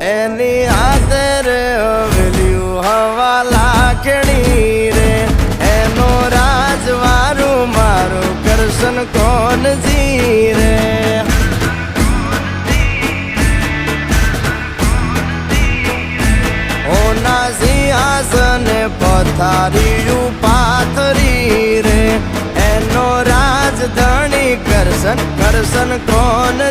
એની હાથે રે હવેલ્યું હવા લાખણી રે એનો રાજવારું મારું કરશન કોણ જી રે ઓના સિંહાસને પથારીયું પાથરી રે એનો રાજધણી કરશન કરશન કોણ